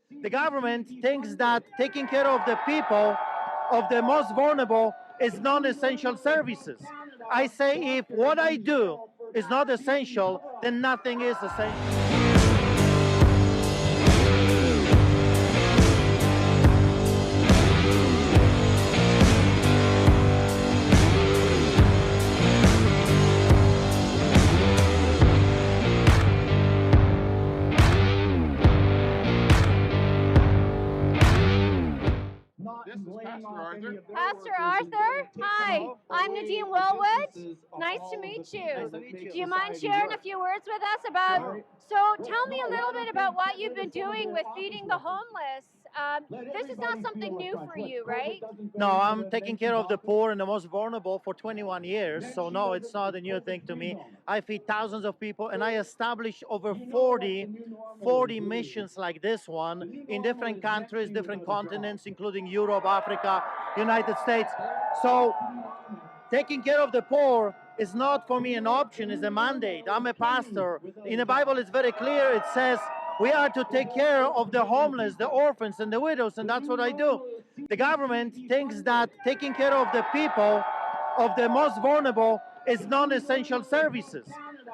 The government thinks that taking care of the people, of the most vulnerable, is non-essential services. I say if what I do is not essential, then nothing is essential. This is Pastor Arthur. Pastor Arthur, hi, I'm Nadine Wellwood. Nice to meet you. Nice to meet you. Do you mind sharing a few words with us about? So, tell me a little bit about what you've been doing with feeding the homeless. This is not something new for you, right? No, I'm taking care of the poor and the most vulnerable for 21 years. So no, it's not a new thing to me. I feed thousands of people and I established over 40 missions like this one in different countries, different continents, including Europe, Africa, United States. So taking care of the poor is not for me an option, it's a mandate. I'm a pastor. In the Bible, it's very clear. It says we are to take care of the homeless, the orphans, and the widows, and that's what I do. The government thinks that taking care of the people, of the most vulnerable, is non-essential services.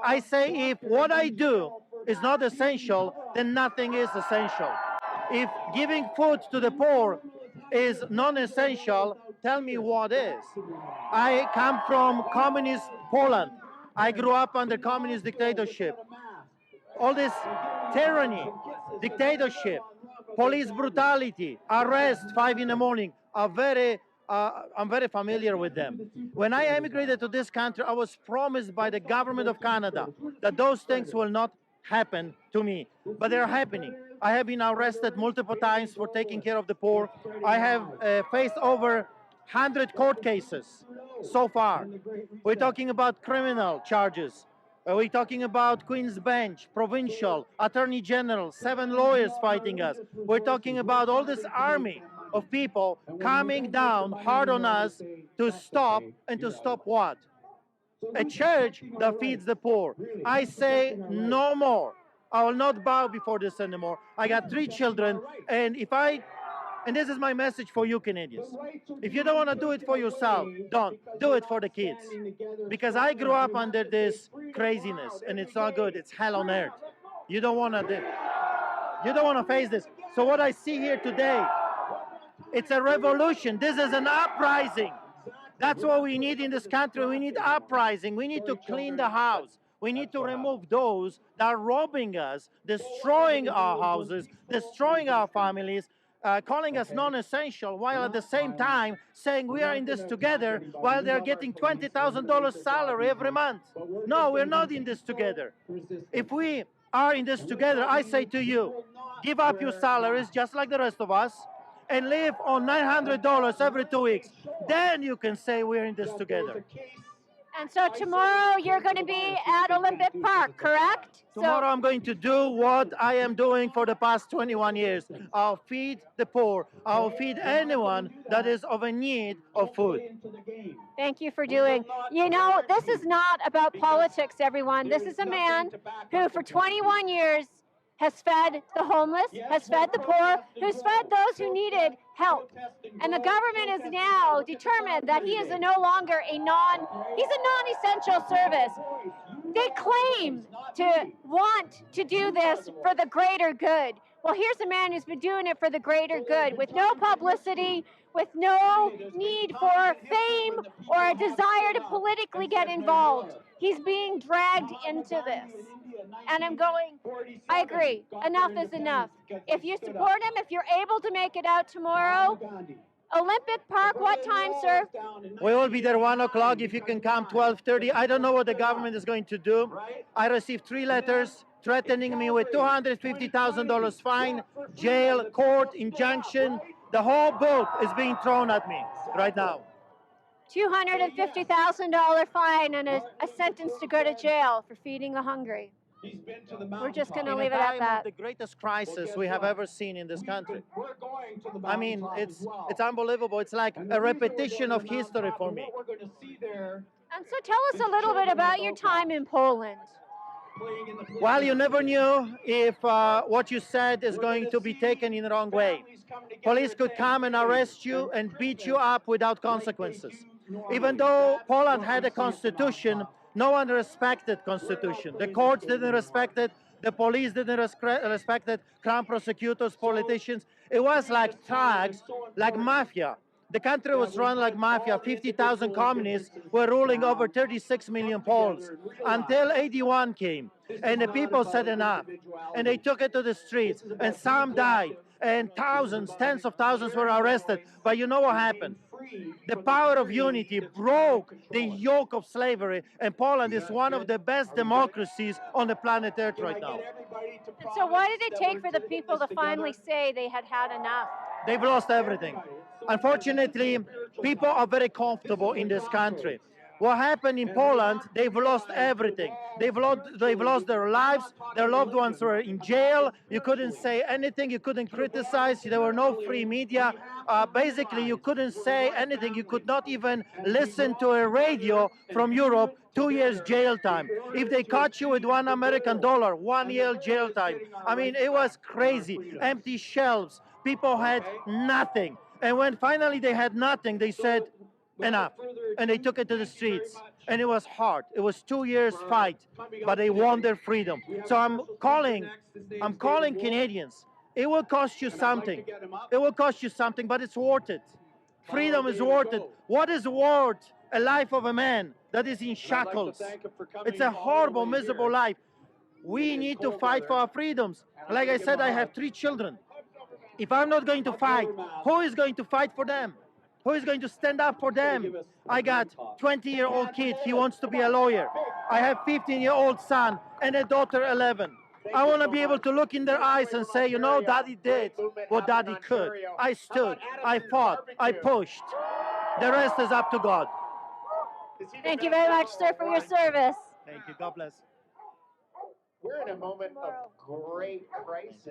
I say if what I do is not essential, then nothing is essential. If giving food to the poor is non-essential, tell me what is. I come from communist Poland. I grew up under communist dictatorship. All this tyranny, dictatorship, police brutality, arrest 5 in the morning are I'm very familiar with them. When I emigrated to this country, I was promised by the government of Canada that those things will not happen to me, but they're happening. I have been arrested multiple times for taking care of the poor. I have faced over 100 court cases so far. We're talking about criminal charges. We're talking about Queen's Bench, provincial, Attorney General, 7 lawyers fighting us. We're talking about all this army of people coming down hard on us to stop, and to stop what? A church that feeds the poor. I say no more. I will not bow before this anymore. I got 3 children, and and this is my message for you Canadians. If you don't want to do it for yourself, don't. Do it for the kids. Because I grew up under this craziness, and it's not good. It's hell on earth. You don't want to face this. So what I see here today, it's a revolution. This is an uprising. That's what we need in this country. We need uprising. We need to clean the house. We need to remove those that are robbing us, destroying our houses, destroying our families, calling us non-essential, while at the same time saying we are in this together, while they're getting $20,000 salary every month. No, we're not in this together. If we are in this together, I say to you, give up your salaries just like the rest of us and live on $900 every 2 weeks. Then you can say we're in this together. And so tomorrow you're going to be at Olympic Park, correct? Tomorrow I'm going to do what I am doing for the past 21 years. I'll feed the poor. I'll feed anyone that is of a need of food. Thank you for doing. You know, this is not about politics, everyone. This is a man who for 21 years has fed the homeless, has fed the poor, who's fed those who needed help. And the government is now determined that he is no longer he's a non-essential service. They claim to want to do this for the greater good. Well, here's a man who's been doing it for the greater good with no publicity, with no need for fame or a desire to politically get involved. He's being dragged into this. And I agree, enough is enough. If you support him, if you're able to make it out tomorrow, Olympic Park, what time, sir? We will be there 1 o'clock. If you can come 12:30. I don't know what the government is going to do. I received 3 letters threatening me with $250,000 fine, jail, court, injunction. The whole book is being thrown at me right now. $250,000 fine and a sentence to go to jail for feeding the hungry. We're just going to leave it at that. The greatest crisis we have ever seen in this country. I mean, it's unbelievable. It's like a repetition of history for me. And so tell us a little bit about your time in Poland. Well, you never knew if what you said is going to be taken in the wrong way. Police could come and arrest you and beat you up without consequences. Even though Poland had a constitution, no one respected constitution. The courts didn't respect it. The police didn't respect it. Crown prosecutors, politicians. It was like thugs, like mafia. The country was run like mafia. 50,000 communists were ruling over 36 million Poles until 81 came. And the people said enough. And they took it to the streets. And some died. And thousands, tens of thousands were arrested. But you know what happened? The power of unity broke the yoke of slavery. And Poland is one of the best democracies on the planet Earth right now. And so why did it take for the people to finally say they had had enough? They've lost everything. Unfortunately, people are very comfortable in this country. What happened in Poland, they've lost everything. They've lost their lives, their loved ones were in jail, you couldn't say anything, you couldn't criticize, there were no free media. Basically, you couldn't say anything, you could not even listen to a radio from Europe, 2 years jail time. If they caught you with $1 American, 1 year jail time. I mean, it was crazy. Empty shelves, people had nothing. And when finally they had nothing, they said, enough. And they took it to the streets. And it was hard. It was 2 years fight, but they won their freedom. So I'm calling Canadians. It will cost you something. It will cost you something, but it's worth it. Freedom is worth it. What is worth a life of a man that is in shackles? It's a horrible, miserable life. We need to fight for our freedoms. Like I said, I have 3 children. If I'm not going to fight, who is going to fight for them? Who is going to stand up for them? I got 20-year-old kid, he wants to be a lawyer. I have 15-year-old son and a daughter 11. I want to be able to look in their eyes and say, you know, Daddy did what Daddy could. I stood, I fought, I pushed. The rest is up to God. Thank you very much, sir, for your service. Thank you. God bless. We're in a moment of great crisis.